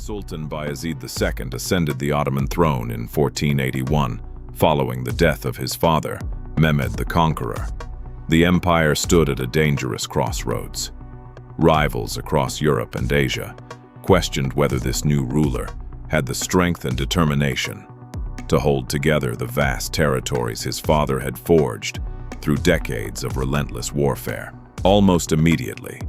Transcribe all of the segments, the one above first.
Sultan Bayezid II ascended the Ottoman throne in 1481, following the death of his father, Mehmed the Conqueror. The empire stood at a dangerous crossroads. Rivals across Europe and Asia questioned whether this new ruler had the strength and determination to hold together the vast territories his father had forged through decades of relentless warfare. Almost immediately,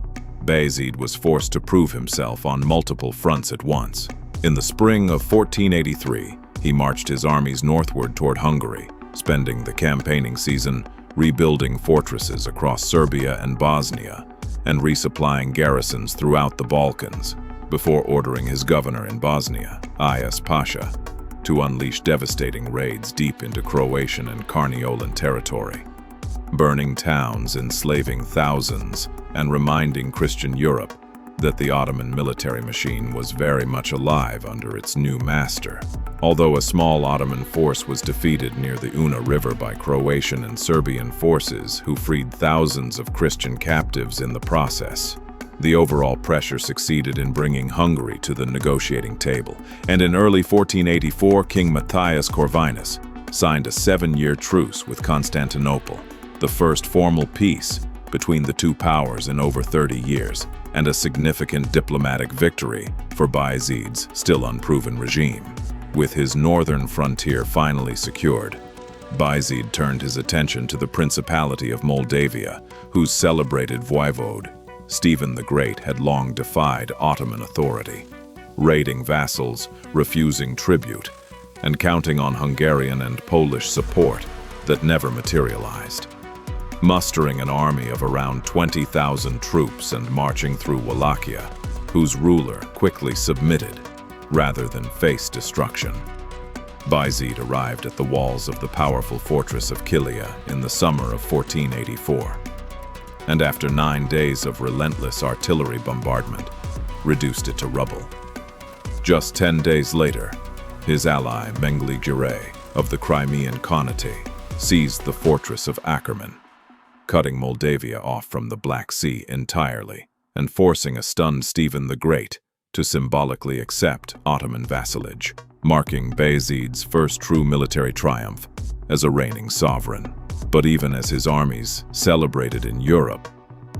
Bayezid was forced to prove himself on multiple fronts at once. In the spring of 1483, he marched his armies northward toward Hungary, spending the campaigning season rebuilding fortresses across Serbia and Bosnia and resupplying garrisons throughout the Balkans, before ordering his governor in Bosnia, Ayas Pasha, to unleash devastating raids deep into Croatian and Carniolan territory, burning towns, enslaving thousands, and reminding Christian Europe that the Ottoman military machine was very much alive under its new master. Although a small Ottoman force was defeated near the Una River by Croatian and Serbian forces who freed thousands of Christian captives in the process, the overall pressure succeeded in bringing Hungary to the negotiating table, and in early 1484, King Matthias Corvinus signed a 7-year truce with Constantinople, the first formal peace between the two powers in over 30 years, and a significant diplomatic victory for Bayezid's still unproven regime. With his northern frontier finally secured, Bayezid turned his attention to the Principality of Moldavia, whose celebrated voivode, Stephen the Great, had long defied Ottoman authority, raiding vassals, refusing tribute, and counting on Hungarian and Polish support that never materialized. Mustering an army of around 20,000 troops and marching through Wallachia, whose ruler quickly submitted rather than face destruction, Bayezid arrived at the walls of the powerful fortress of Kilia in the summer of 1484, and after 9 days of relentless artillery bombardment, reduced it to rubble. Just 10 days later, his ally Mamluk Sultan of the Crimean Khanate seized the fortress of Ackerman, cutting Moldavia off from the Black Sea entirely and forcing a stunned Stephen the Great to symbolically accept Ottoman vassalage, marking Bayezid's first true military triumph as a reigning sovereign. But even as his armies celebrated in Europe,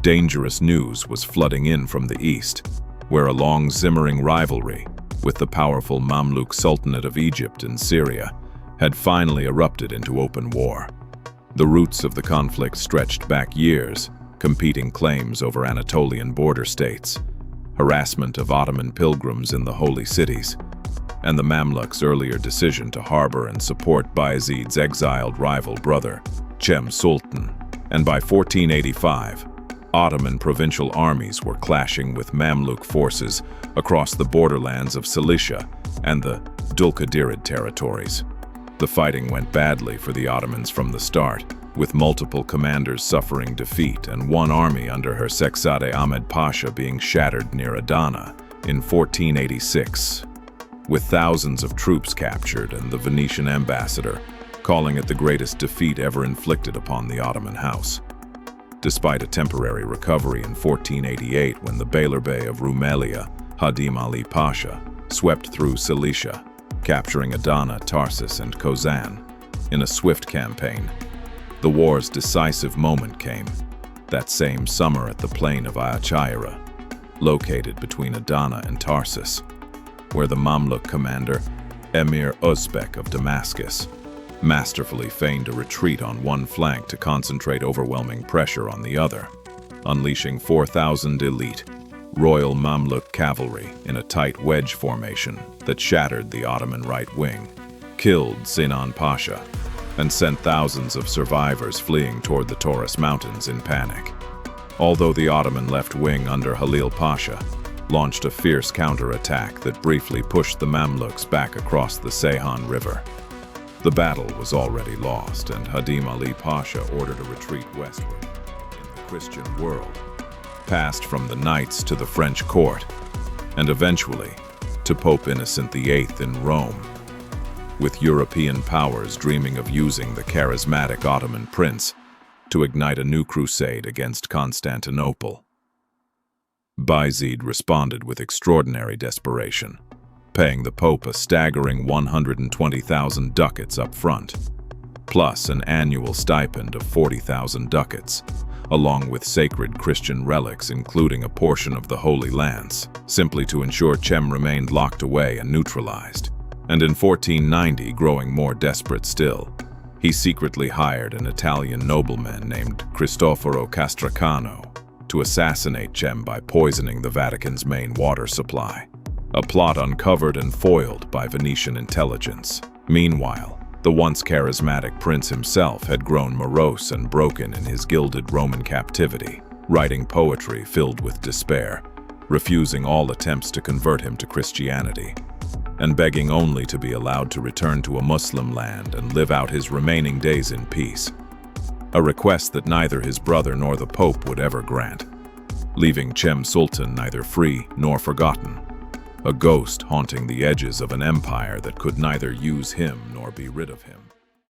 dangerous news was flooding in from the east, where a long simmering rivalry with the powerful Mamluk Sultanate of Egypt and Syria had finally erupted into open war. The roots of the conflict stretched back years, competing claims over Anatolian border states, harassment of Ottoman pilgrims in the holy cities, and the Mamluks' earlier decision to harbor and support Bayezid's exiled rival brother, Cem Sultan. And by 1485, Ottoman provincial armies were clashing with Mamluk forces across the borderlands of Cilicia and the Dulkadirid territories. The fighting went badly for the Ottomans from the start, with multiple commanders suffering defeat and one army under her Sexade Ahmed Pasha being shattered near Adana in 1486, with thousands of troops captured and the Venetian ambassador calling it the greatest defeat ever inflicted upon the Ottoman house. Despite a temporary recovery in 1488 when the Beylerbey of Rumelia, Hadim Ali Pasha, swept through Cilicia, capturing Adana, Tarsus, and Kozan in a swift campaign, the war's decisive moment came that same summer at the plain of Agacayiri, located between Adana and Tarsus, where the Mamluk commander, Emir Özbek of Damascus, masterfully feigned a retreat on one flank to concentrate overwhelming pressure on the other, unleashing 4,000 elite Royal Mamluk cavalry in a tight wedge formation that shattered the Ottoman right wing, killed Sinan Pasha, and sent thousands of survivors fleeing toward the Taurus Mountains in panic. Although the Ottoman left wing under Halil Pasha launched a fierce counterattack that briefly pushed the Mamluks back across the Seyhan River, the battle was already lost, and Hadim Ali Pasha ordered a retreat westward. In the Christian world, passed from the Knights to the French court, and eventually to Pope Innocent VIII in Rome, with European powers dreaming of using the charismatic Ottoman prince to ignite a new crusade against Constantinople. Bayezid responded with extraordinary desperation, paying the Pope a staggering 120,000 ducats up front, plus an annual stipend of 40,000 ducats, along with sacred Christian relics including a portion of the Holy Lance, simply to ensure Cem remained locked away and neutralized. And in 1490, growing more desperate still, he secretly hired an Italian nobleman named Cristoforo Castracano to assassinate Cem by poisoning the Vatican's main water supply, a plot uncovered and foiled by Venetian intelligence. Meanwhile, the once charismatic prince himself had grown morose and broken in his gilded Roman captivity, writing poetry filled with despair, refusing all attempts to convert him to Christianity, and begging only to be allowed to return to a Muslim land and live out his remaining days in peace, a request that neither his brother nor the Pope would ever grant, leaving Cem Sultan neither free nor forgotten, a ghost haunting the edges of an empire that could neither use him nor be rid of him.